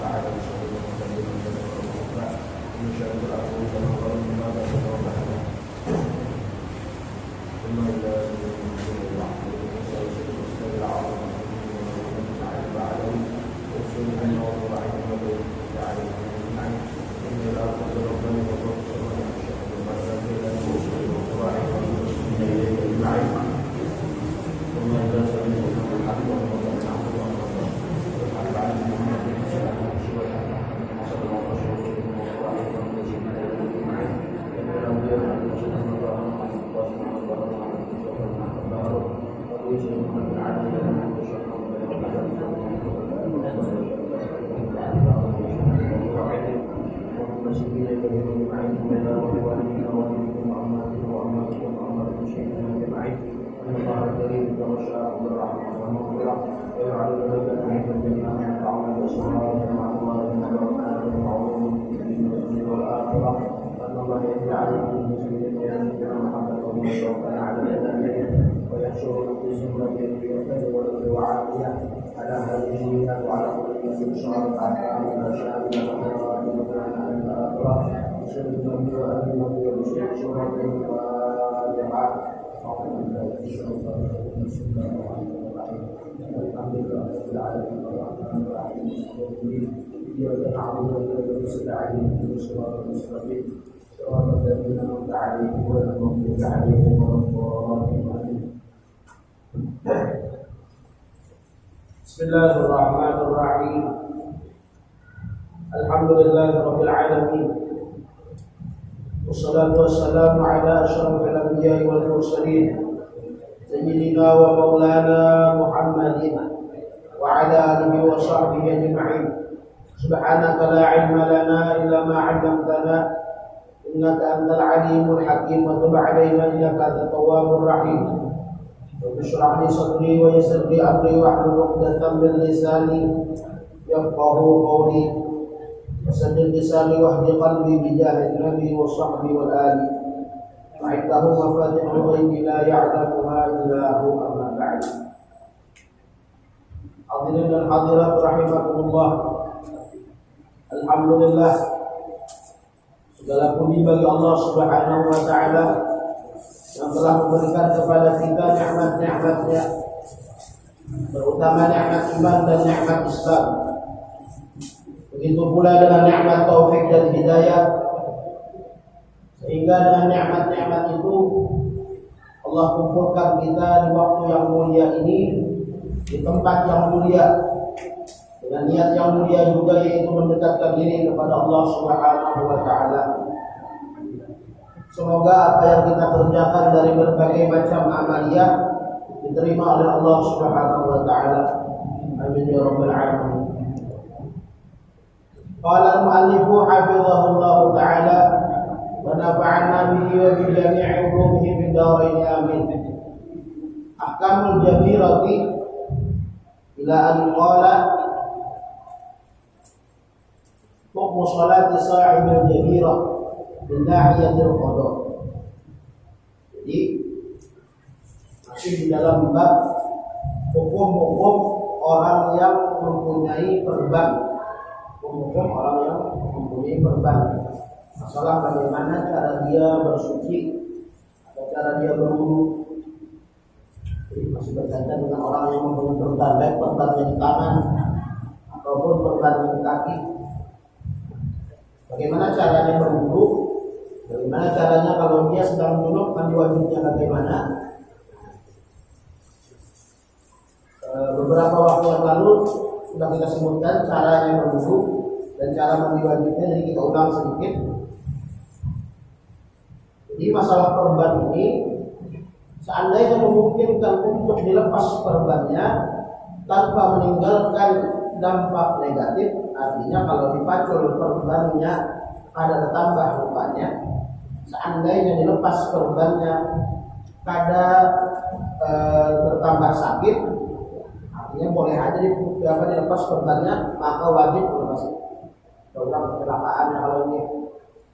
تعالى بشهر المتكلم من شر الأقوال والأقوال مما ذكر وبحثه ثم إلى المسلم العقل والمسلم والمسلم العظيم ومن تعالى بعده وصول أن يوضع عنه وبين تعالى عنه إن لا قدر ربنا وقد سمع الشيخ وما ذاك إلى المسلم والقرآن والمسلمين إليه أجمعين ثم إلى سبيل الحق والمطلع نعبد والمطلع والحق على محمد صلى الله عليه وسلم صلى الله عليه وسلم والقرآن والمسلمين إليه أجمعين إن لم يفعل وسلم الله عليه وسلم ويجب أن يعلم أن يشرع والمسلمين الذين معهم من والوالدين والدين وأمهاتهم وأمهاتهم وأمهات المسلمين أجمعين أن الله الكريم يتغشى بالرحمة والمغفرة ويجعل ذلك من الجنة وعمل الصالحات مع الله وبركاته وعلوم في الدين والآخرة وأن الله يجعل المسلمين ينزل محبة وتوكل على الأدب ويحشر في سنته في الخير والعافية على هذه وعلى كل شر على شامل الآخرة بسم الله وأمنه وبشر شرط الفاتحة أعوذ بالله من الشيطان الرجيم بسم الله الرحمن الرحيم الحمد لله رب العالمين الرحمن الرحيم إياك نعبد وإياك نستعين اهدنا الصراط المستقيم صراط الذين أنعمت عليهم غير المغضوب عليهم ولا الضالين بسم الله الرحمن الرحيم الحمد لله رب العالمين والصلاة والسلام على أشرف الأنبياء والمرسلين سيدنا ومولانا محمد وعلى آله وصحبه أجمعين سبحانك لا علم لنا إلا ما علمتنا إنك أنت العليم الحكيم وتب علينا إنك أنت التواب الرحيم رب اشرح لي صدري ويسر لي أمري واحلل عقدة من لساني يفقهوا قولي وسدد لساني واهد قلبي بجاه النبي وصحبه والآل وعنده مفاتيح الغيب لا يعلمها إلا هو أما بعد حاضرين الحاضرات رحمكم الله Alhamdulillah segala puji bagi Allah Subhanahu wa taala yang telah memberikan kepada kita nikmat-nikmatnya terutama nikmat iman dan nikmat Islam. Begitu pula dengan nikmat taufik dan hidayah, sehingga dengan nikmat-nikmat itu Allah kumpulkan kita di waktu yang mulia ini di tempat yang mulia dengan niat yang mulia juga, yaitu mendekatkan diri kepada Allah Subhanahu wa taala. Semoga apa yang kita kerjakan dari berbagai macam amaliyah diterima oleh Allah Subhanahu wa taala. Amin ya rabbal alamin. Qala al-mu'allif hafizahullah taala wa nafa'ana bihi wa bi jami'i ulumihi fid dharain amin. Ahkamul jabirati ila an qala hukmu salati sahibil jabirah min nahiyatil qada. Jadi masih di dalam bab hukum-hukum orang yang mempunyai perban, hukum orang yang mempunyai perban. Masalah bagaimana cara dia bersuci atau cara dia berwudu. Jadi masih berkaitan dengan orang yang mempunyai perban, baik perbannya di tangan ataupun perbannya di kaki. Bagaimana caranya berwudu? Bagaimana caranya kalau dia sedang junub, mandi wajibnya bagaimana? Beberapa waktu yang lalu sudah kita sebutkan caranya berwudu dan cara mandi wajibnya, jadi kita ulang sedikit. Jadi masalah perban ini, seandainya memungkinkan untuk dilepas perbannya tanpa meninggalkan dampak negatif, artinya kalau dipacul perbannya ada bertambah rupanya, seandainya dilepas perbannya ada bertambah sakit, artinya boleh aja dilepas perbannya, maka wajib dilepas. Orang kecelakaan, kalau ini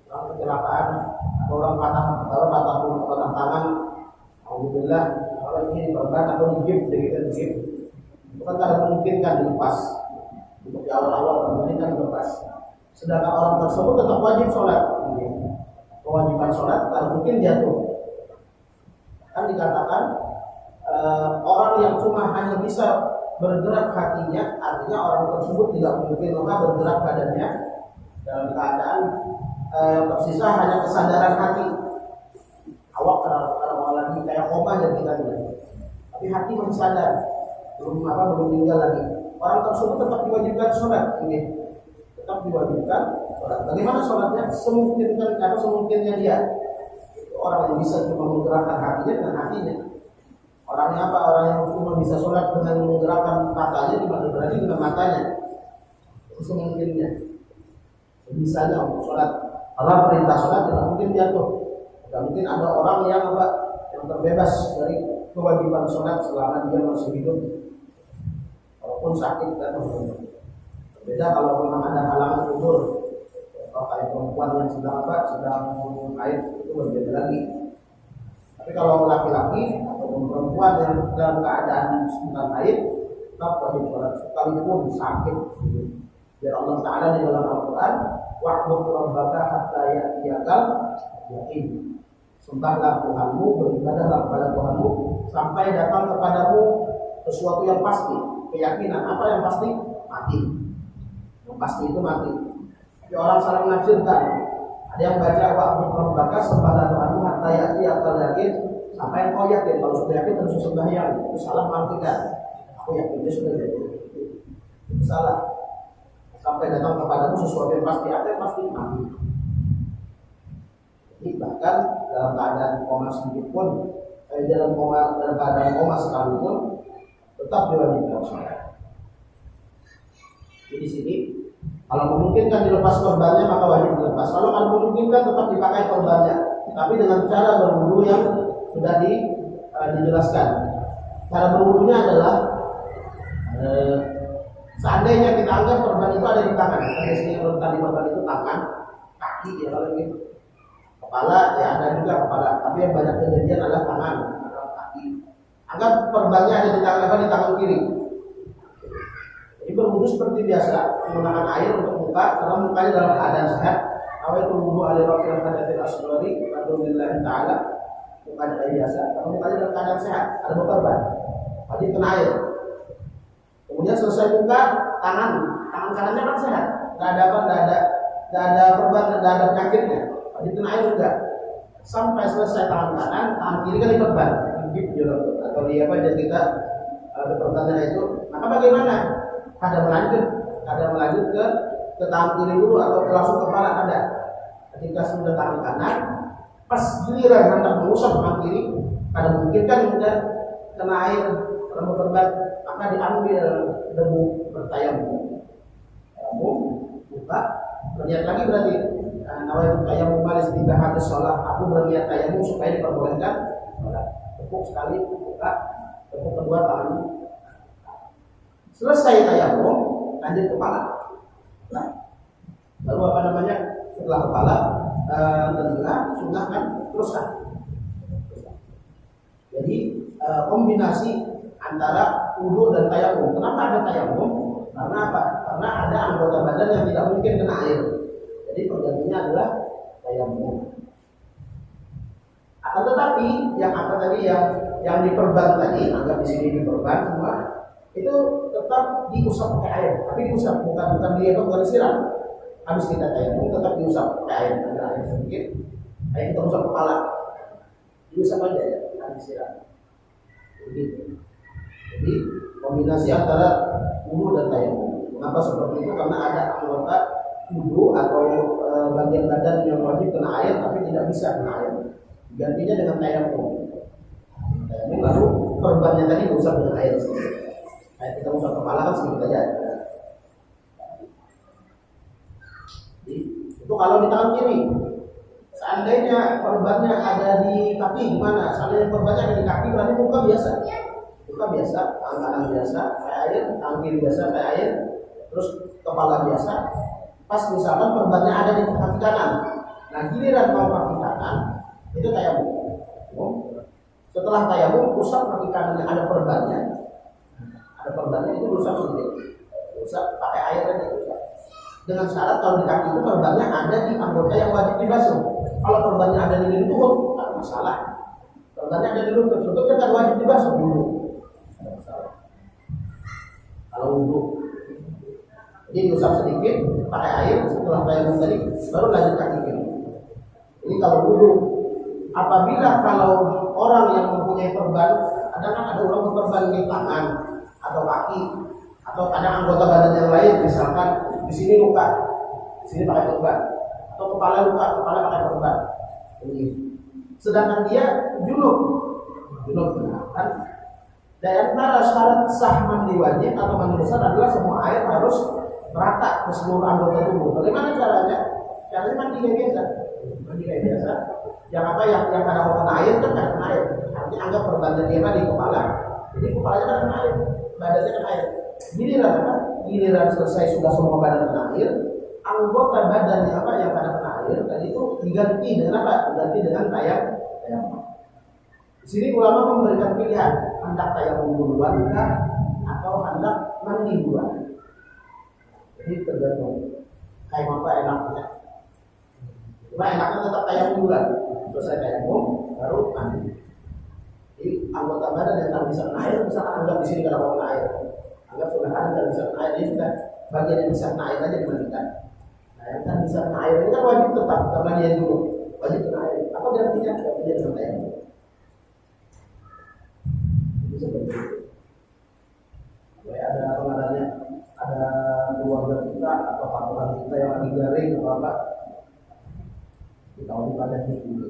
orang kecelakaan, orang patah tangan, alhamdulillah, kalau ini perban atau digigit, itu kan tidak memungkinkan dilepas. Untuk di awal-awal kemudian kan lepas. Sedangkan orang tersebut tetap wajib sholat. Kewajiban sholat kalau mungkin jatuh. Kan dikatakan orang yang cuma hanya bisa bergerak hatinya, artinya orang tersebut tidak mungkin lemah bergerak badannya dalam keadaan tersisa hanya kesadaran hati. Awak kalau lagi kayak koma dan kita tidak. Tapi hati masih sadar, belum meninggal lagi. Orang tersebut tetap diwajibkan sholat, tetap diwajibkan sholat. Bagaimana sholatnya? Semungkinnya dia. Orang yang bisa cuma menggerakkan hatinya dengan hatinya. Orangnya apa? Orang yang cuma bisa sholat dengan menggerakkan matanya, berarti dengan matanya. Itu semungkinnya. Misalnya untuk sholat, kalau perintah sholat tidak mungkin jatuh. Tidak mungkin ada orang yang terbebas dari kewajiban sholat selama dia masih hidup, walaupun sakit dan berbeda kalau memang ada halangan umur. Kalau kayak perempuan yang sedang haid itu berbeda lagi. Tapi kalau laki-laki ataupun perempuan yang dalam keadaan sedang haid tetap wajib sholat sekalipun sakit. Biar Allah Taala di dalam Al-Quran, wa'bud rabbaka hatta ya'tiyakal yaqin. Sembahlah Tuhanmu, beribadahlah kepada Tuhanmu sampai datang kepadamu sesuatu yang pasti. Keyakinan apa yang pasti? Mati. Yang pasti itu mati. Tapi orang salah menafsirkan. Ada yang baca wa'bud rabbaka, sembahlah Tuhanmu hatta ya'tiyakal yaqin, sampai engkau yakin. Kalau sudah yakin terus sembahyang, itu salah mengartikan. Aku yakin dia sudah yakin. Itu salah. Sampai datang kepadamu sesuatu yang pasti. Apa yang pasti? Mati. Bahkan dalam keadaan koma sedikit pun, dalam keadaan koma sekalipun tetap diwajibkan sholat. Di sini kalau memungkinkan dilepas korbannya maka wajib dilepas. Kalau memungkinkan tetap dipakai korbannya, tapi dengan cara berwudu yang sudah dijelaskan. Cara berwudunya adalah seandainya kita anggap korban itu ada di tangan. Di sini tadi korban itu tangan, kaki ya kalau gitu. Kepala ya ada juga kepala, tapi yang banyak kejadian adalah tangan atau kaki. Anggap korbannya ada di tangan kiri. Jadi berwudu seperti biasa, menggunakan air untuk muka, karena mukanya dalam keadaan sehat. Awaitul wudu ali rafil hadatil asghari, alhamdulillah taala. Mukanya kayak biasa, karena mukanya dalam keadaan sehat, ada korban. Tadi kena air. Kemudian selesai muka, tangan kanannya kan sehat, tidak ada korban, tidak ada penyakitnya. Itu air juga sampai selesai tangan kanan, tangan kiri kan diperban, atau di apa jadi kita perbannya itu. Maka bagaimana? Ada melanjut ke tangan kiri dulu atau langsung kepala ada. Ketika sudah tangan kanan, pas giliran hendak mengusap tangan kiri, ada mungkin kan sudah kena air karena berban, maka diambil debu bertayamum, buka, berniat lagi berarti. Nawaitu tayamum tiba hadis sholat. Aku berniat tayamum supaya diperbolehkan sholat. Tepuk sekali, buka. Tepuk kedua tangan. Selesai tayamum, lanjut kepala. Nah, lalu apa namanya? Setelah kepala, telinga, sunnah kan teruskan. Jadi kombinasi antara wudu dan tayamum. Kenapa ada tayamum? Karena apa? Karena ada anggota badan yang tidak mungkin kena air. Jadi penggantinya adalah tayamum. Akan tetapi yang apa tadi yang diperban tadi, anggap di sini diperban semua, itu tetap diusap pakai air. Tapi diusap bukan disiram. Habis kita tayamum tetap diusap pakai air, ada air sedikit. Air kita usap kepala. Diusap aja ya, bukan disiram. Jadi kombinasi antara wudu dan tayamum. Mengapa seperti itu? Karena ada anggota wudu atau bagian badan yang wajib kena air tapi tidak bisa kena air, gantinya dengan tayamum. Lalu korbannya tadi diusap dengan air. Kayak kita usap kepala kan sedikit aja. Jadi, itu kalau di tangan kiri. Seandainya korbannya ada di kaki gimana? Seandainya korbannya ada di kaki berarti muka biasa, tangan kanan biasa kayak air, tangan kiri biasa kayak air, terus kepala biasa. Pas misalkan korbannya ada di kaki kanan, nah giliran mau kaki kanan itu tayamum. Setelah tayamum usap kaki kanan yang ada korbannya itu usap sedikit. usah pakai air aja usah. Dengan syarat kalau di kaki itu perbannya ada di anggota yang wajib dibasuh. Kalau perbannya ada di lutut, tidak masalah. Perbannya ada di lututnya kan wajib dibasuh dulu. Tidak masalah. Kalau wudhu, jadi diusap sedikit pakai air setelah tayamum tadi, baru lanjut kaki kiri. Ini kalau wudhu. Apabila kalau orang yang mempunyai perban, ada orang berperban di tangan atau kaki atau kadang anggota badan yang lain, misalkan di sini luka, di sini pakai perban, atau kepala luka, kepala pakai perban. Sedangkan dia junub kan? Dan antara syarat sah mandi wajib atau mandi besar adalah semua air harus merata ke seluruh anggota tubuh. Bagaimana caranya? Caranya mandi kayak biasa. Mandi kayak biasa. Yang kadang kena air kan kena air. Artinya anggap perbannya dia di kepala. Jadi kepalanya kena air, badannya kena air. Giliran selesai sudah semua badan kena air, anggota badan yang kena air tadi itu diganti dengan apa? Diganti dengan tayamum. Di sini ulama memberikan pilihan, hendak tayamum duluan atau hendak mandi duluan. Jadi tergantung kayak apa enaknya. Cuma enaknya tetap tayamum duluan. Selesai tayamum baru mandi. Jadi anggota badan yang tak bisa kena air, misalkan anggap di sini kalau mau kena air, anggap sudah ada yang bisa kena air, ini sudah bagian yang bisa kena air aja dimandikan. Nah yang tak bisa kena air ini kan wajib tetap karena dia dulu wajib kena air. Apa dia tidak dengan tayamum? Itu seperti itu. Supaya ada pengadanya, ada keluarga kita atau patokan kita yang lagi garing atau apa, kita wajib ada dulu.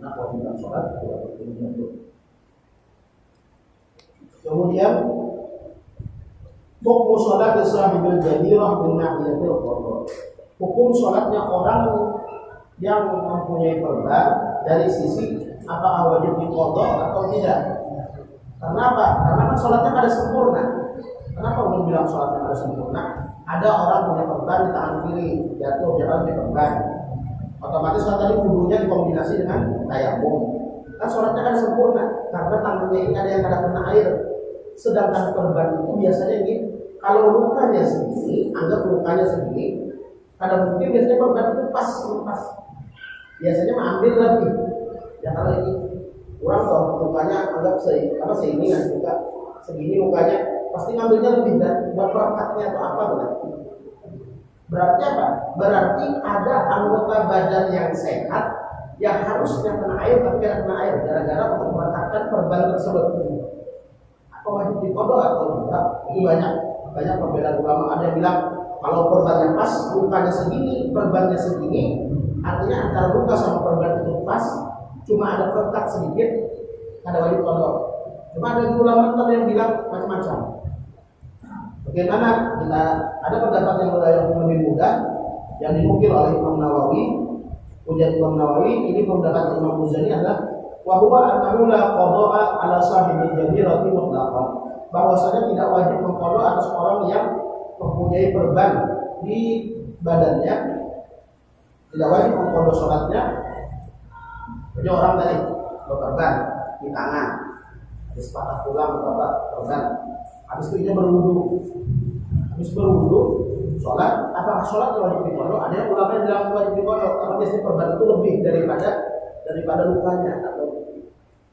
Karena kewajiban sholat kemudian hukum sholat sahibil jadirah bin nahiyatil qadha. Hukum sholatnya orang yang mempunyai perban dari sisi apakah wajib diqadha atau tidak. Karena apa? Karena kan sholatnya ada sempurna. Kenapa belum bilang sholatnya ada sempurna? Ada orang punya perban di tangan kiri, jatuh jalan di perban. Otomatis kan tadi wudhunya dikombinasi dengan tayamum. Kan sholatnya kan sempurna karena tangannya ini ada yang kena air. Sedangkan perban itu biasanya ini kalau lukanya segini, anggap lukanya segini, kadang mungkin biasanya perban itu pas. Biasanya mengambil lagi. Ya kalau ini kurang kalau lukanya anggap segini kan luka segini lukanya pasti ngambilnya lebih dan buat perekatnya atau apa benar. Berarti apa? Berarti ada anggota badan yang sehat yang harusnya kena air tapi tidak kena air gara-gara untuk merekatkan perban tersebut. Apa wajib diqadha atau tidak? Ini banyak perbedaan ulama. Ada yang bilang kalau perbannya pas, lukanya segini, perbannya segini, artinya antara luka sama perban itu pas, cuma ada perekat sedikit, ada wajib qadha. Cuma ada ulama yang bilang macam-macam. Bagaimana kita ada pendapat yang lebih mudah yang dinukil oleh Imam Nawawi. Ujian Imam Nawawi ini pendapat Imam Muzani adalah wa huwa annahu la qada'a ala sahibi jadirati mutlaqan. Bahwasanya tidak wajib mengqadha atas orang yang mempunyai perban di badannya, tidak wajib mengqadha salatnya. Jadi orang tadi berperban di tangan, habis patah tulang atau apa perban. Habis itu dia berwudu. Habis berwudu, sholat, apakah sholat wajib diqadha? Ada yang ulama yang bilang wajib diqadha karena biasanya perban itu lebih daripada lukanya atau.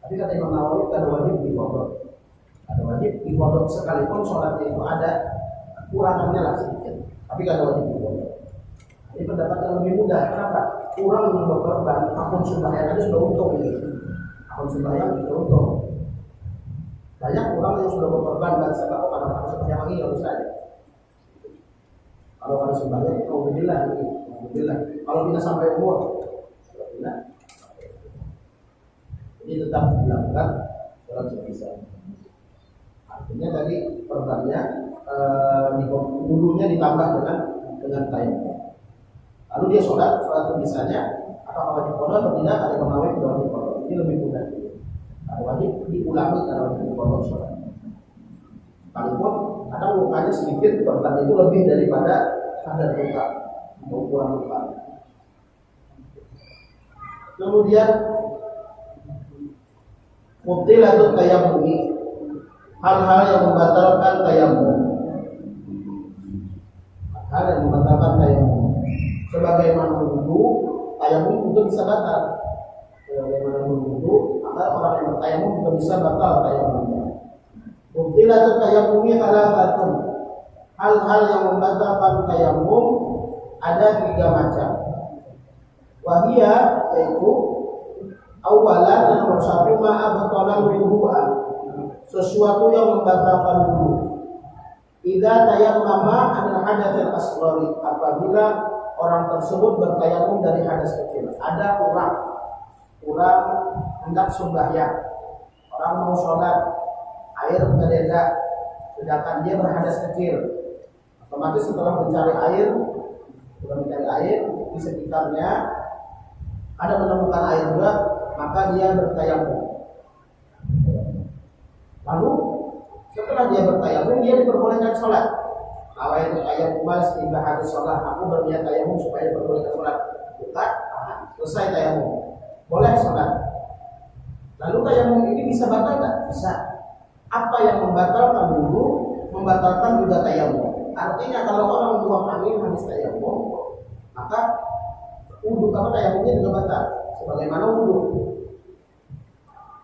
Tapi kata Imam Nawawi ada wajib diqadha. Ada wajib diqadha sekalipun sholatnya itu ada kurangannya lah sedikit. Tapi ada wajib diqadha. Ini pendapat yang lebih mudah. Kenapa? Kurang yang berperban, akun sembahyang aja sudah untung ini. Akun sembahyang sudah untung. Banyak orang yang sudah berkorban dan sebab pada sembahyang lagi nggak usah. Kalau pada sembahyang, alhamdulillah. Kalau tidak sampai umur, tidak. Ini tetap dilakukan sholat sebisa. Artinya tadi perbannya wudhunya ditambah dengan tayamum. Lalu dia sholat sebisanya. Apakah wajib qadha atau tidak? Ada Imam Nawawi wajib qadha. Ini lebih mudah. Wajib diulangi karena wajib diqadha sholat. Walaupun kadang lukanya sedikit, perban itu lebih daripada kadar luka atau kurang luka. Kemudian mubtilatut tayammum, hal-hal yang membatalkan tayamum. Hal yang membatalkan tayamum. Sebagaimana wudu, tayamum juga bisa batal. Sebagaimana wudu, maka orang yang bertayamum juga bisa batal tayamumnya. Buktilah tayamumnya salah. Hal-hal yang membatalkan tayamum ada 3 macam. Wahia yaitu awalan yang nomor 1 ma'abatalan wudu'an, sesuatu yang membatalkan wudu. Idza tayammama anil hadatsil asghari, apabila orang tersebut bertayamum dari hadas kecil. Ada kurang hendak sembahyang, orang mau sholat, air mendadak, sedangkan dia berhadas kecil. Otomatis setelah mencari air di sekitarnya ada menemukan air juga, maka dia bertayamum. Lalu setelah dia bertayamum, dia diperbolehkan sholat. Kalau itu tayamum sehingga hadis sholat, aku berniat tayamum supaya diperbolehkan sholat. Bukan, selesai tayamum, boleh sholat. Lalu tayamum ini bisa batal tak? Bisa. Apa yang membatalkan wudu, membatalkan juga tayamum. Artinya kalau orang buang angin habis tayamum, maka wudu apa tayamumnya juga batal. Sebagaimana wudu.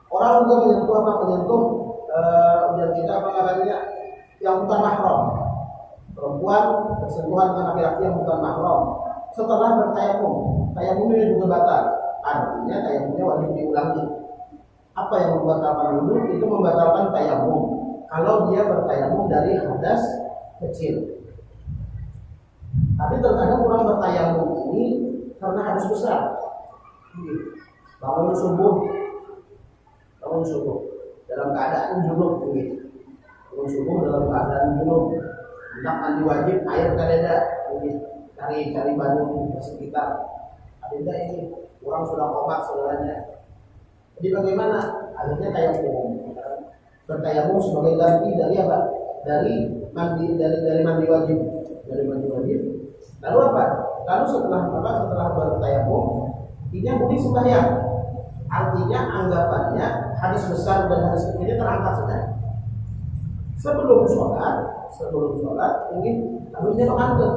Orang juga menyentuh udah kita apa namanya yang bukan mahram. Perempuan bersentuhan dengan laki-laki yang bukan mahram setelah bertayamum, tayamumnya juga batal. Artinya tayamumnya wajib diulangi. Apa yang membatalkan wudu itu membatalkan tayamum. Kalau dia bertayamum dari hadas kecil. Tapi terkadang orang bertayamum ini karena hadas besar. Bangun subuh dalam keadaan junub ini. Bangun subuh dalam keadaan junub. Hendak mandi wajib, air kadeda. Cari baju di sekitar. Ada ini orang sudah komat saudaranya. Jadi bagaimana? Akhirnya tayamum. Bertayamum sebagai ganti dari apa? Dari mandi wajib. Lalu apa? Lalu setelah bertayamum, dia boleh sembahyang. Artinya anggapannya hadis besar dan hadis kecilnya terangkat sudah. Sebelum sholat ingin lalu dia mengantuk.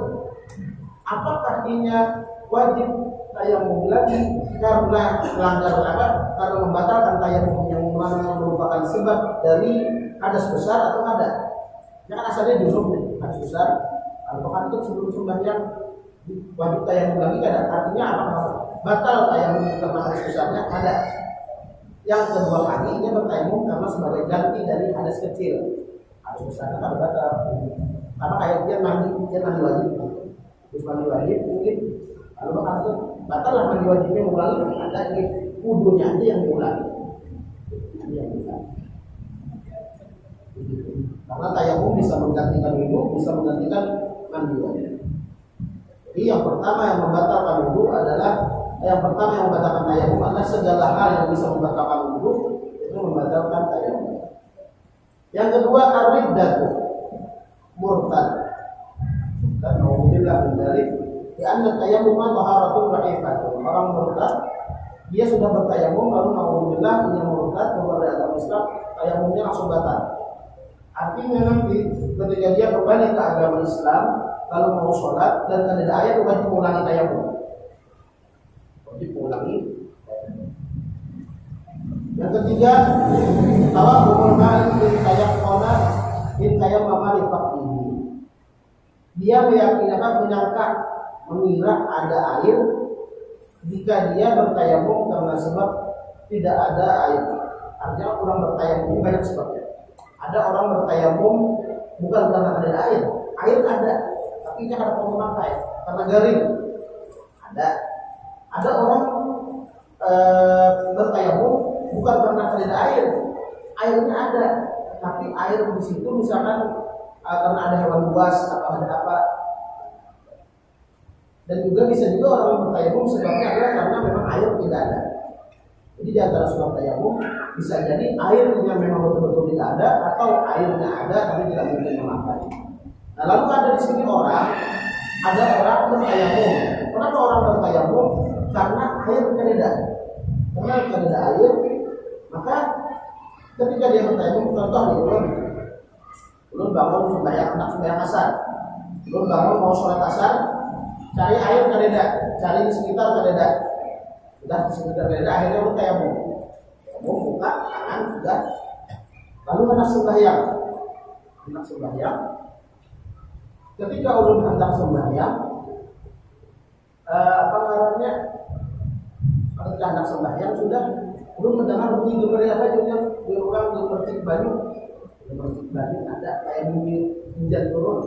Apakah dia wajib tayamum lagi karena melanggar apa? Karena membatalkan tayamum yang merupakan sebab dari hadas besar atau ada? Jangan asalnya junub nih, hadas besar. Kalau kantuk sebelum sembahyang wajib tayamum lagi kan? Artinya apa? Batal tayamum karena hadas besarnya ada. Yang kedua kali dia bertayamum karena sebagai ganti dari hadas kecil. Hadas besarnya kan batal. Karena kayak dia mandi wajib. Terus mandi wajib mungkin lalu kantuk batal lah mandi wajibnya mengulangi, ada di wudunya aja yang diulangi. Karena tayamum bisa menggantikan wudu, bisa menggantikan mandi wajib. Jadi yang pertama yang membatalkan wudu adalah tayamum adalah segala hal yang bisa membatalkan wudu itu membatalkan tayamum. Yang kedua ar-riddatu, murtad. Dan alhamdulillah dari karena tayamum taharatun dha'ifatun. Orang murtad dia sudah bertayamum lalu alhamdulillah dia murtad keluar dari agama Islam, tayamumnya langsung batal. Artinya nanti ketika dia kembali ke agama Islam lalu mau sholat dan ada ayat wajib mengulangi tayamum. Yang ketiga, tawakul ma'al in tayammama li faqdihi. Dia menyangka mengira ada air jika dia bertayamum karena sebab tidak ada air. Artinya orang bertayamum ini banyak sebabnya. Ada orang bertayamum bukan karena ada air ada, tapi dia ada pemakai karena garing. Ada orang bertayamum bukan karena ada airnya ada, tapi air di situ misalkan karena ada hewan buas atau ada apa. Dan juga bisa orang bertayamum sebabnya adalah karena memang air tidak ada. Jadi di antara sebab tayamum bisa jadi airnya memang betul-betul tidak ada atau airnya ada tapi tidak mungkin memakai. Nah lalu ada di sini ada orang bertayamum. Kenapa orang bertayamum? Karena air tidak ada. Karena tidak ada air, maka ketika dia bertayamum, contoh Ulun bangun sembahyang asar. Ulun bangun mau sholat asar, cari air kadeda, cari di sekitar kadeda. Sudah di sekitar kadeda, akhirnya ulun tayamum. Buka tangan sudah. Lalu hendak sembahyang. Ketika ulun hendak sembahyang, ketika hendak sembahyang sudah ulun mendengar bunyi gemerlap baju yang di orang gemercik baju ada kayak bunyi hujan turun.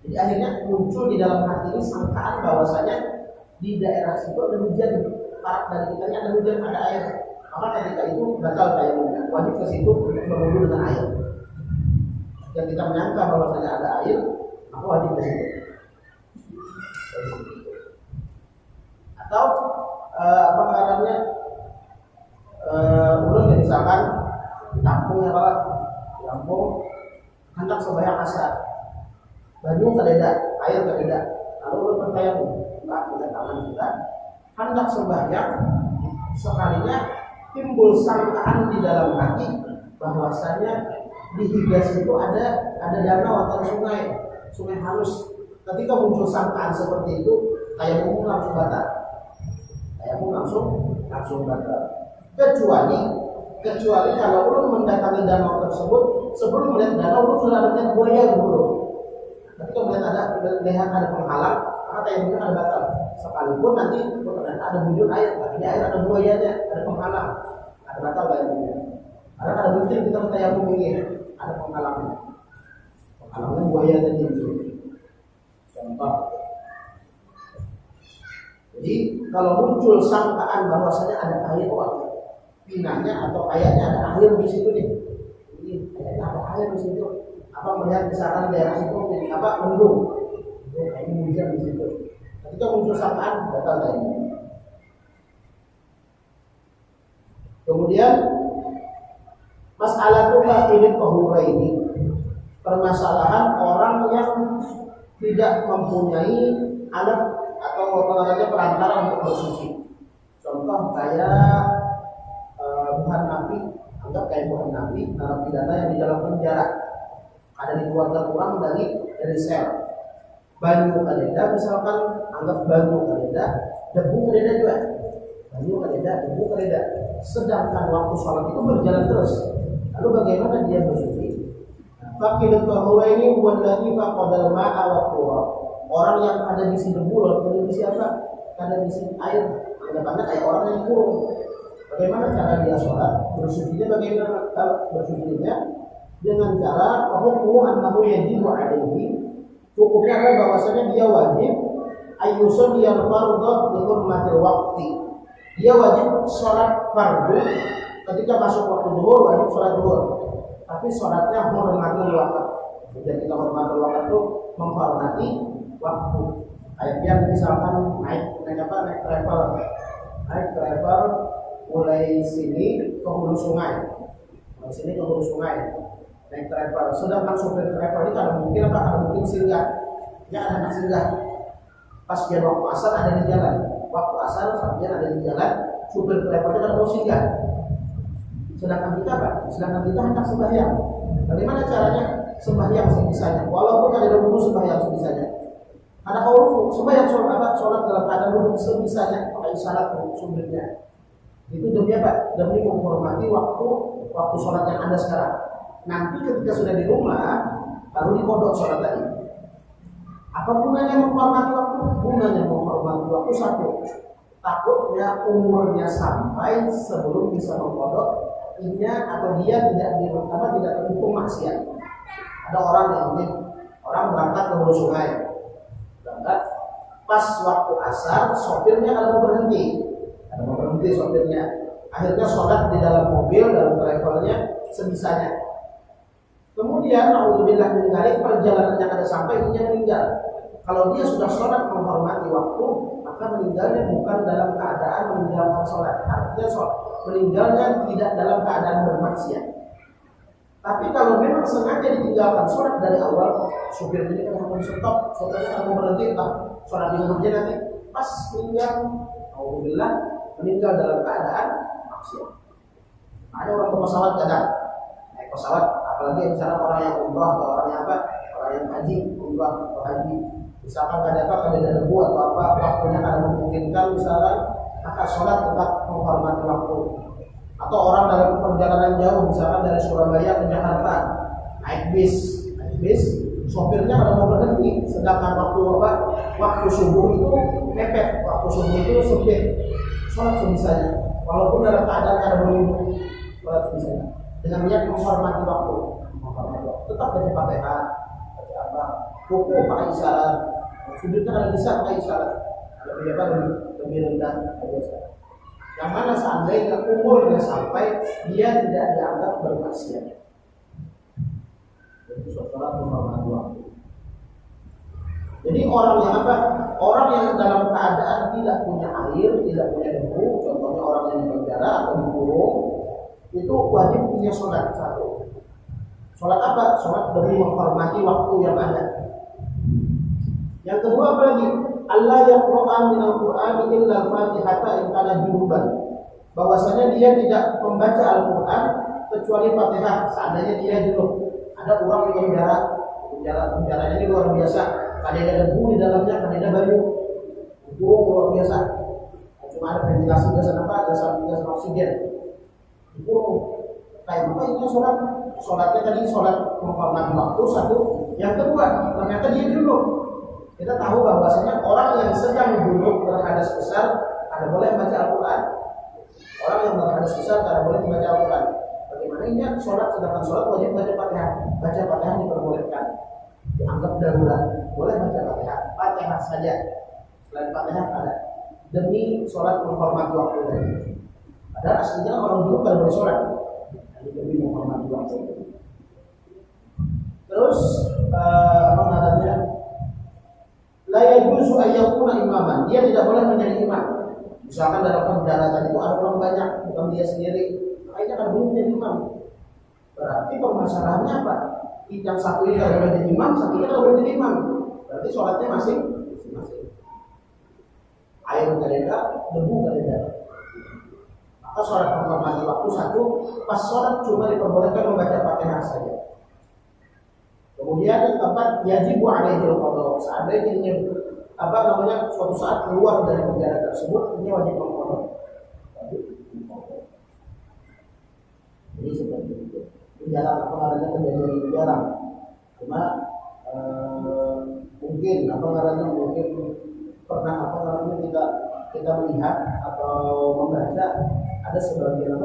Jadi akhirnya muncul di dalam hati ini sangkaan bahwasanya di daerah situ ada hujan, parak dari kita ada hujan, ada air. Maka ketika itu batal tayamumnya, wajib ke situ untuk berwudu dengan air. Jika kita menyangka bahwasanya ada air, maka wajib ke situ. Atau ulun misalkan di kampung ya Pak, di kampung hendak sembahyang asar, banyu kadeda, air kadeda, lalu ulun bertayamum, punya tangan kita, hendak sembahyang, sekalinya timbul sangkaan di dalam hati bahwasanya di Higas itu ada danau atau sungai halus. Ketika muncul sangkaan seperti itu, tayamum langsung batal. Kecuali kalau ulun mendatangi danau tersebut sebelum melihat danau ulun sudah ada melihat buaya dulu. Ketika melihat ada penghalang, maka tayamumnya akan batal. Sekalipun nanti ternyata ada bujur air, tapi air ada buayanya, ada penghalang, ada batal tayamumnya. Karena ada bukti kita tayamum ini ada penghalangnya. Penghalangnya buaya tadi itu. Contoh. Jadi kalau muncul sangkaan bahwasanya ada air pinanya atau kayaknya ada air di situ nih. Ini kayaknya ada air di situ. Apa melihat misalkan daerah itu mendung. Ini hujan di situ. Ketika muncul sangkaan batal tadi. Kemudian masalah tufaidin tahura ini permasalahan orang yang tidak mempunyai alat atau perantara untuk bersuci. Contoh kayak buhan nabi, anggap kayak buhan nabi, narapidana yang di dalam penjara, ada di keluarga kurang dari sel. Banyu kadeda misalkan, anggap banyu kadeda, debu kadeda juga. Banyu kadeda, debu kadeda. Sedangkan waktu sholat itu berjalan terus. Lalu bagaimana dia bersuci? Faqidat tahura ini walladhi faqadal ma'a wa turab. Orang yang ada di sini debu, ada di siapa? Ada di sini air. Anggapannya kayak orang yang kurung. Bagaimana cara dia sholat? Bersucinya bagaimana? Bersucinya dengan cara hukum annahu yajibu alaihi. Hukumnya adalah bahwasanya dia wajib ayyusalli al-fardhu bi hurmatil waqti. Dia wajib sholat fardu ketika masuk waktu zuhur, wajib sholat zuhur. Tapi sholatnya hurmatil waqti. Jadi kita hurmatil waqti itu menghormati waktu. Kayak dia misalkan naik travel mulai sini ke hulu sungai, naik travel. Sedangkan supir travel ini kalau mungkin singgah, dia ada singgah. Pas dia waktu asar ada di jalan, dia ada di jalan, supir travel itu mau singgah. Sedangkan kita hendak sembahyang. Bagaimana caranya? Sembahyang sebisanya, walaupun ada dulu sembahyang sebisanya. Ada kaum sembahyang sholat dalam keadaan duduk sebisanya, pakai syarat sumbernya. Itu demi apa? Demi menghormati waktu sholat yang ada sekarang. Nanti ketika sudah di rumah, baru dikodok sholat tadi. Apa gunanya menghormati waktu? Gunanya menghormati waktu satu, takutnya umurnya sampai sebelum bisa mengkodok atau dia tidak terhitung maksiat. Ada orang berangkat ke hulu sungai, pas waktu asar sopirnya mau berhenti sopirnya. Akhirnya sholat di dalam mobil, dalam travelnya sebisanya. Kemudian naudzubillah min dzalik, perjalanan yang ada sampai dia meninggal. Kalau dia sudah sholat menghormati waktu, maka meninggalnya bukan dalam keadaan meninggalkan sholat. Artinya meninggalnya tidak dalam keadaan bermaksiat. Tapi kalau memang sengaja ditinggalkan sholat dari awal, supir ini kan harus stop, sholatnya akan berhenti, sholat di rumahnya nanti pas naudzubillah meninggal dalam keadaan maksiat. Ada orang ke pesawat kadang naik pesawat Apalagi misalnya orang yang umrah atau orang yang apa, orang yang haji, umrah atau haji, misalkan ada debu atau apa, waktunya kada memungkinkan, misalkan maka sholat tetap menghormati waktu. Atau orang dalam perjalanan jauh, misalkan dari Surabaya ke Jakarta, naik bis, sopirnya kada mau berhenti, sedangkan waktu subuh itu mepet, waktu subuh itu sempit, sholat sebisanya, walaupun dalam keadaan kada boleh sholat sebisanya, dengan niat menghormati waktu, tetap baca Fatihah, baca apa, rukuk pakai isyarat, sujudnya kada bisa pakai isyarat, lebih rendah pakai isyarat. Yang mana seandainya umurnya sampai, dia tidak dianggap bermaksiat. Itu sholat menghormati waktu. Jadi orang yang apa? Orang yang dalam keadaan tidak punya air, tidak punya debu, contohnya orang yang di penjara atau dikurung, itu wajib punya sholat satu. Sholat apa? Sholat demi menghormati waktu yang ada. Yang kedua apa lagi? Allah yaqra'an minal Qur'ani illa al-Fatihata in kana junuban. Bahwasanya dia tidak membaca Al-Qur'an kecuali Fatihah seandainya dia junub. Ada orang di penjaranya ini luar biasa. Kada ada debu di dalamnya, kada ada baju. Kurung luar biasa. Cuma ada ventilasi gas oksigen. Kurung. Kayak apa ini sholatnya tadi sholat menghormati waktu satu. Yang kedua, ternyata dia junub. Kita tahu bahwasanya orang yang sedang junub berhadas besar kada boleh membaca Al-Qur'an. Orang yang berhadas besar kada boleh membaca Al-Qur'an. Bagaimana ini sholat, sedangkan sholat wajib baca Fatihah. Baca Fatihah diperbolehkan, dianggap darurat, boleh baca Fatihah saja. Selain Fatihah ada demi sholat menghormati waktu. Padahal aslinya orang junub kada boleh sholat, demi menghormati waktu. Terus apa namanya? La yajuzu ayyakuna imaman. Dia tidak boleh menjadi imam. Misalkan dalam penjara tadi itu ada orang banyak, bukan dia sendiri, makanya kan belum menjadi imam. Berarti permasalahannya apa? Yang satu ini kalau boleh jadi imam, satu ini kalau boleh jadi imam. Berarti sholatnya masing-masing. Air kadeda, debu kadeda. Maka sholat menghormati waktu satu, pas sholat cuma diperbolehkan membaca Fatihah saja. Kemudian yang keempat, yajib alaihil qada. Seandainya suatu saat keluar dari penjara tersebut, ini wajib mengqada. Jadi seperti itu. Jarang kejadian itu jarang. Cuma mungkin pernah kita melihat atau membaca ada sebagian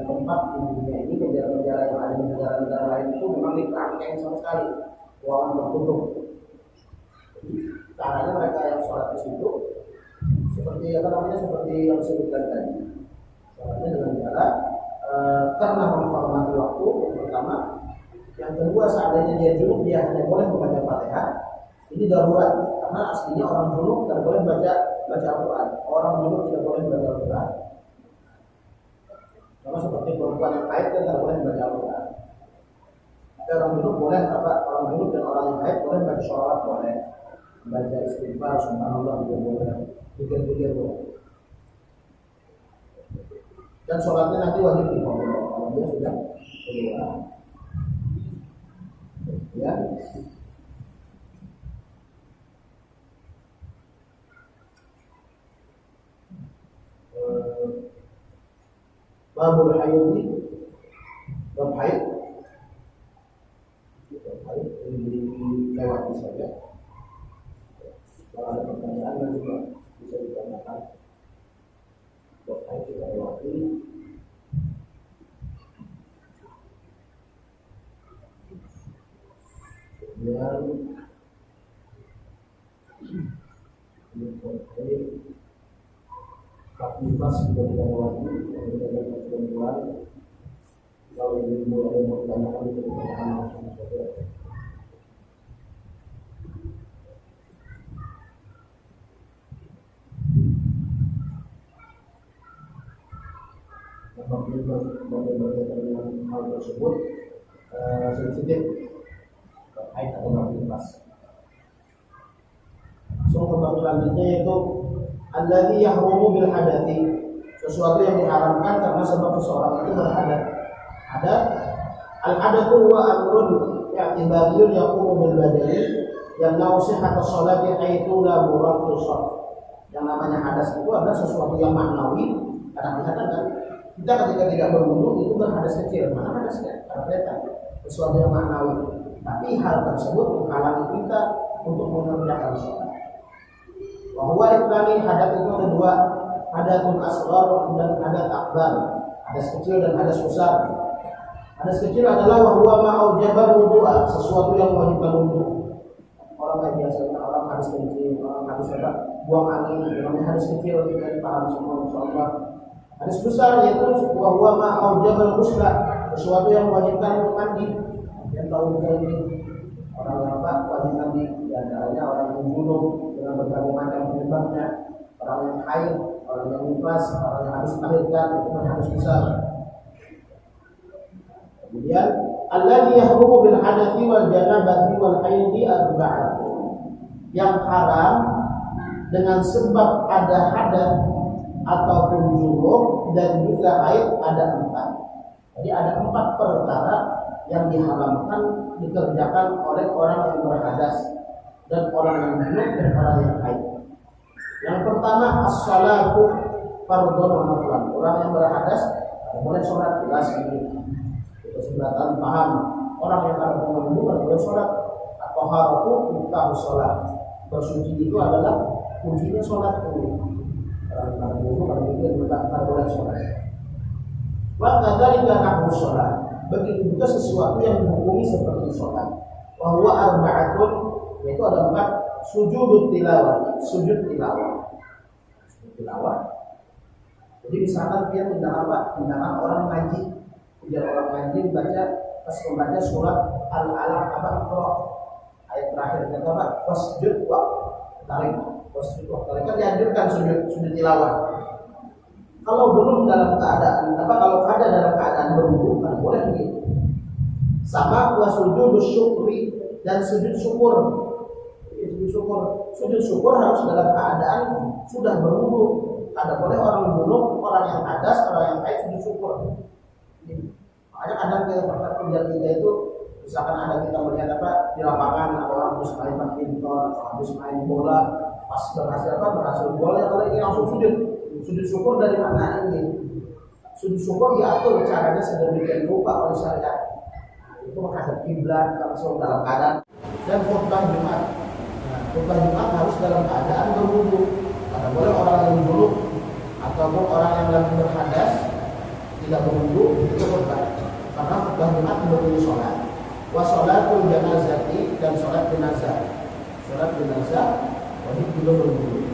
tempat di dunia ini penjara-penjara yang ada di negara-negara lain itu memang dikerangkeng sama sekali, ruangan tertutup. Caranya mereka yang sholat di situ seperti yang disebutkan tadi, sholatnya dengan cara karena menghormati waktu yang pertama. Yang kedua, seandainya dia junub, dia hanya boleh membaca Fatihah. Ini darurat, karena aslinya orang junub tidak boleh baca Al-Quran. Orang junub tidak boleh baca Al-Quran. Sama seperti perempuan yang haid kan tidak boleh membaca Al-Quran. Tapi orang junub boleh orang junub dan orang yang haid boleh baca sholawat, boleh baca istighfar, subhanallah juga boleh, pikir-pikir boleh. Dan sholatnya nanti wajib diqadha kalau dia sudah keluar. Ya. Babul haid, bab haid dilewati saja. Kalau ada pertanyaan dan juga bisa ditanyakan. Bab haid kita lewati. Kemudian bab haid aktivitas juga kita lewati. Perempuan, kalau ibu ada yang mau ditanyakan bisa ditanyakan langsung saja. Apabila berkaitan dengan hal tersebut sensitif terkait dengan aktivitas. Langsung ke bab selanjutnya yaitu alladzi yahrumu bil hadathi, sesuatu yang diharamkan karena sebab seseorang itu berhadat. Hadat Al-hadatsu huwa amrun i'tibariyun yaqumu bil badani yang sihhat as-salati haitsu la muradu shalah. Yang namanya hadas itu adalah sesuatu yang maknawi. Karena dikatakan kita ketika tidak berwudu itu berhadas kecil. Mana hadasnya? Karena kelihatan sesuatu yang maknawi. Tapi hal tersebut menghalangi kita untuk mengerjakan sholat. Bahwa ikhlani hadas itu ada dua, hadatsun asghar dan hadas akbar. Hadas kecil dan hadas besar. Hadas kecil adalah wahwa ma'aujaba wudu'a, sesuatu yang mewajibkan wudu. Orang kayak biasanya orang hadas kecil, orang hadas besar, buang angin, namanya hadas kecil, kita paham semua insyaallah. Hadas besar yaitu wahwa ma'aujaba ghusla, sesuatu yang mewajibkan untuk mandi. Yang tahu juga ini orang yang wajib mandi, di antaranya orang yang junub dengan berbagai macam penyebabnya, orang yang haid, orang yang nifas, orang yang harus melahirkan, itu harus besar. Kemudian alladzi yahrumu bil hadathi wal janabati wal haidi arba'atun. Yang haram dengan sebab ada hadas ataupun junub dan juga haid ada 4. Jadi ada 4 perkara yang diharamkan dikerjakan oleh orang yang berhadas dan orang yang junub dan orang yang haid. Yang pertama as-salatu fardhun wa naflan. Orang yang berhadas boleh sholat jelas ini. Kesempatan paham. Orang yang ada wudu boleh sholat. At-taharatu miftahu sholat. Bersuci itu adalah kuncinya sholat dulu. Orang yang ada wudu kalau dia tidak boleh sholat. Wa kadzalika nahwu sholat. Begitu juga sesuatu yang dihukumi seperti sholat. Wa huwa arba'atun, yaitu ada 4. Sujud tilawah. Sujud tilawah. Jadi misalkan dia tindakan orang ngaji. Biar orang ngaji baca, pas membaca surat Al-Alaq ayat terakhir kata apa? Wasjud wa tarik. Wasjud wa tarik kan dianjurkan sujud tilawah. Kalau belum dalam keadaan kalau ada dalam keadaan berwudu kan boleh begitu. Sama wasujud syukri dan sujud syukur. Sujud syukur harus dalam keadaan sudah berwudu. Ada boleh orang junub, orang yang hadas, orang yang haid sujud syukur. Makanya kadang kerja kita itu misalkan ada kita melihat di lapangan ada orang habis main badminton atau habis main bola pas berhasil gol ya kalau ini langsung sujud syukur dari mana ini? Sujud syukur diatur caranya sedemikian rupa oleh syariat. Itu menghadap kiblat langsung dalam keadaan dan khutbah Jumat. Khutbah Jumat harus dalam keadaan berwudu. Ada boleh orang yang junub ataupun orang yang lagi berhadas tidak berwudu itu khutbah. Karena khutbah Jumat merupakan sholat. Wa sholatul janazati dan sholat jenazah. Sholat jenazah wajib juga berwudu.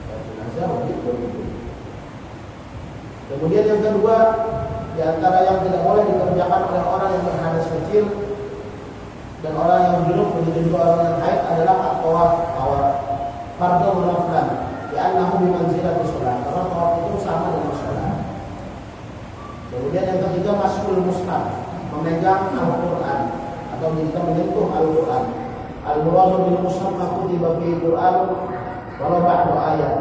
Sholat jenazah wajib berwudu. Kemudian yang kedua, di antara yang tidak boleh dikerjakan oleh orang yang berhadas kecil dan orang yang junub begitu juga orang yang haid adalah at-tawaf fardhu wa naflan. Ya annahu bi manzilati sholat. Karena tawaf itu sama dengan sholat. Kemudian yang ketiga masul mushaf, memegang Al-Quran atau kita menyentuh Al-Quran. Al-muradu bil mushaf makutiba fi Quran walau ba'du ayat.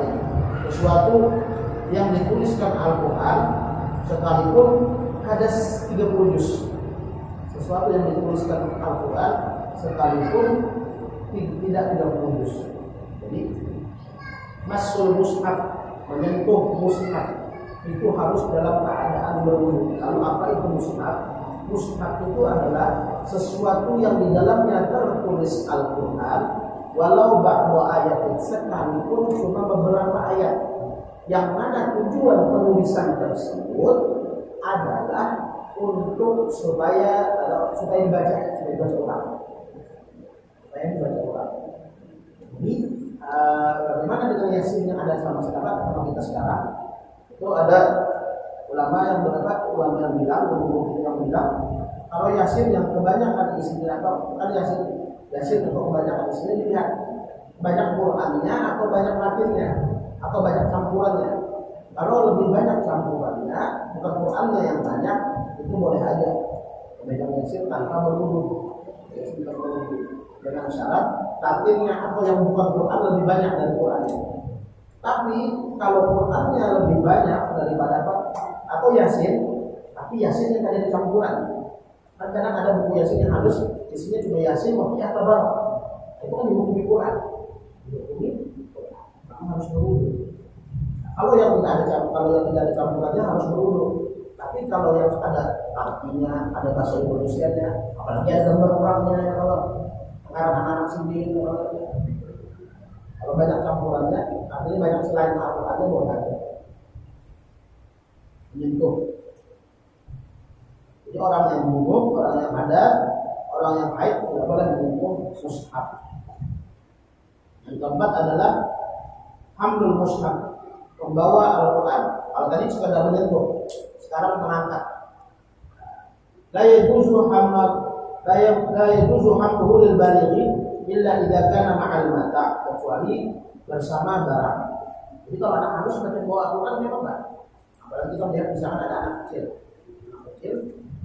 Sesuatu yang dituliskan Al-Quran sekalipun hadas 30 juz. Sesuatu yang dituliskan Al-Quran sekalipun tidak 30 juz. Jadi masul mushaf, menyentuh mushaf itu harus dalam keadaan berwudu. Lalu apa itu mushaf? Mushaf itu adalah sesuatu yang di dalamnya tertulis Al-Quran walau ba'du ayat, sekalipun cuma beberapa ayat, yang mana tujuan penulisan tersebut adalah untuk supaya dibaca ulang. Jadi bagaimana dengan Yasin yang ada sama kita sekarang? Itu ada ulama yang bilang kalau Yasin yang kebanyakan isinya kan Yasin itu kebanyakan isinya dilihat banyak Qur'annya atau banyak matinnya atau banyak campurannya. Kalau lebih banyak campurannya, bukan Qur'annya yang banyak, itu boleh aja memegang Yasin tanpa berwudu. Dengan syarat matinnya atau yang bukan Qur'an lebih banyak dari Qur'annya. Tapi kalau Qur'annya lebih banyak daripada atau Yasin, tapi Yasin yang ada di campuran. Kadang ada buku Yasin yang halus, isinya cuma Yasin, Waqiah, Tabarok. Itu kan dihukumi Quran. Dihukumi Quran. Maka harus berwudu. Kalau yang tidak ada campurannya harus berwudu. Tapi kalau yang ada artinya, ada bahasa Indonesianya, apalagi ada gambar orangnya, kalau pengarang anak-anak sendiri, kalau banyak campurannya, artinya banyak selain Al-Qurannya boleh ada. Menyentuh. Jadi orang yang wudhu, orang yang ada, orang yang haid tidak boleh menyentuh mushaf. Yang keempat adalah hamlul mushaf, membawa Al-Quran. Kalau tadi sekadar menyentuh, sekarang mengangkat. La yajuzu hamluhu lil balighi illa idza kana ma'al mata, kecuali bersama barang. Jadi kalau anak harus bawa Al-Quran memang enggak. Apalagi kita lihat misalkan ada anak kecil,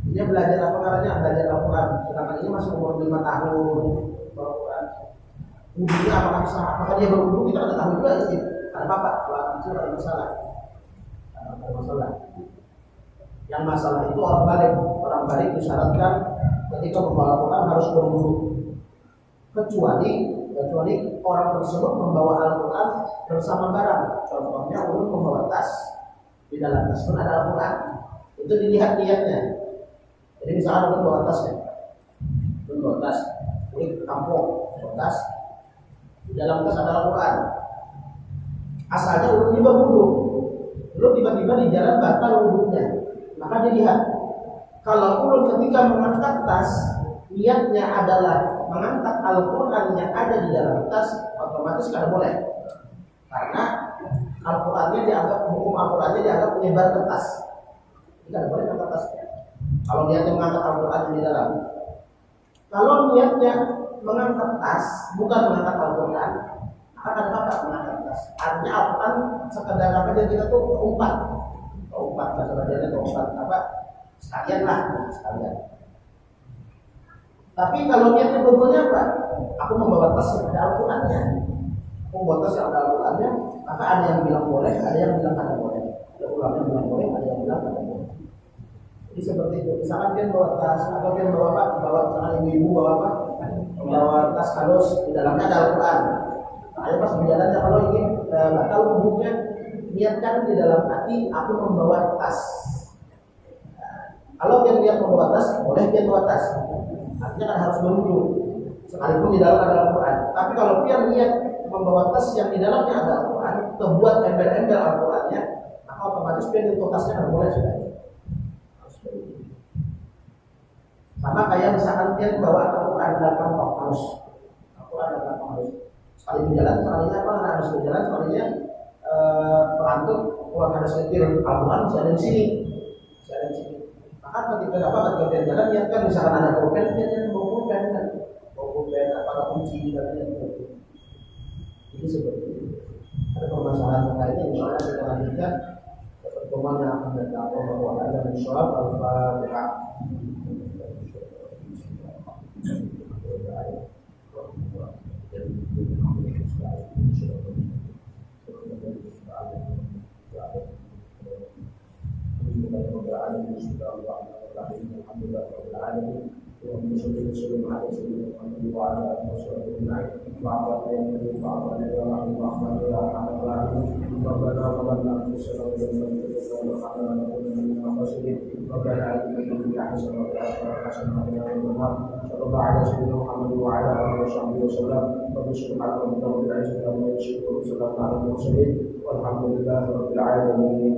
dia belajar apa namanya, belajar Al-Quran. Sedangkan ini masih umur 5 tahun Al-Quran. Wudunya apakah sah? Apakah dia berwudu? Kita tidak tahu juga sih. Ada apa? Kalau kecil ada masalah. Ada masalah. Yang masalah itu orang balik disyaratkan ketika membawa Al-Quran harus berwudu. Kecuali orang tersebut membawa Al-Quran bersama barang. Contohnya ulun membawa tas, di dalam tas pun ada Al-Quran. Itu dilihat niatnya. Jadi misalnya ulun bawa tas ya, ini kampung, bawa tas, di dalam tas ada Al-Quran. Asalnya ulun juga wudu, ulun tiba-tiba di jalan batal wudunya. Maka dilihat, kalau ulun ketika mengangkat tas, niatnya adalah mengangkat Al-Quran yang ada di dalam tas, otomatis kada boleh. Karena hukum Al-Qurannya dianggap menyebar ke tas. Tidak boleh angkat tasnya. Kalau niatnya mengangkat Al-Quran di dalam. Kalau niatnya mengangkat tas, bukan mengangkat Al-Quran, akan apa mengangkat tas? Artinya Al-Quran sekedar apa aja kita tuh keumpat, bahasa bacanya keumpat apa? Sekalian. Tapi kalau niatnya betulnya apa? Aku membawa tas yang ada Al-Qurannya. Aku membawa tas yang ada Al-Qurannya, maka ada yang bilang boleh, ada yang bilang tidak boleh. Ada ulama yang bilang boleh, ada yang bilang tidak boleh. Jadi seperti itu. Misalkan dia bawa tas, atau dia bawa apa? Misalkan ibu-ibu bawa apa? Bawa tas halus, di dalamnya ada Al-Quran. Nah, ayo pas berjalannya kalau ingin batal wudhunya, niatkan di dalam hati aku membawa tas. Kalau dia niat membawa tas, boleh dia bawa tas. Artinya kan harus berwudu, sekalipun di dalam ada Al-Quran. Tapi kalau dia niat membawa tas yang di dalamnya ada Al-Quran, terbuat embel-embel Al-Qurannya, maka otomatis dia itu tasnya harus boleh sudah. Sama kayak misalkan dia bawa Al-Quran dalam kantong halus, Al-Quran dalam kantong halus. Sekali berjalan, sekalinya apa? Harus berjalan, sekalinya pengantuk, keluar ada setir Al-Quran masih ada di sini, Maka ketika dia jalan, niatkan misalkan ada pulpen, dia bawa pulpen, apakah kunci dan lain-lain. Jadi seperti itu. Ada permasalahan lainnya, misalnya kita lanjutkan pertemuan yang akan datang. Bahwa ada mensyawab Al-Fatihah. Alhamdulillah rabbil alamin. Allahumma shalli wa sallim ala sayyidina Muhammad wa ala alihi wa sahbihi ajma'in. Wa'ala alihi wa sahbihi wa rahmatullahi wa barakatuh. Rabbana rabbana sallallahu alaihi wa sallam ala nabiyyina Muhammadin wa ala alihi wa sahbihi. Walhamdulillahi rabbil alamin.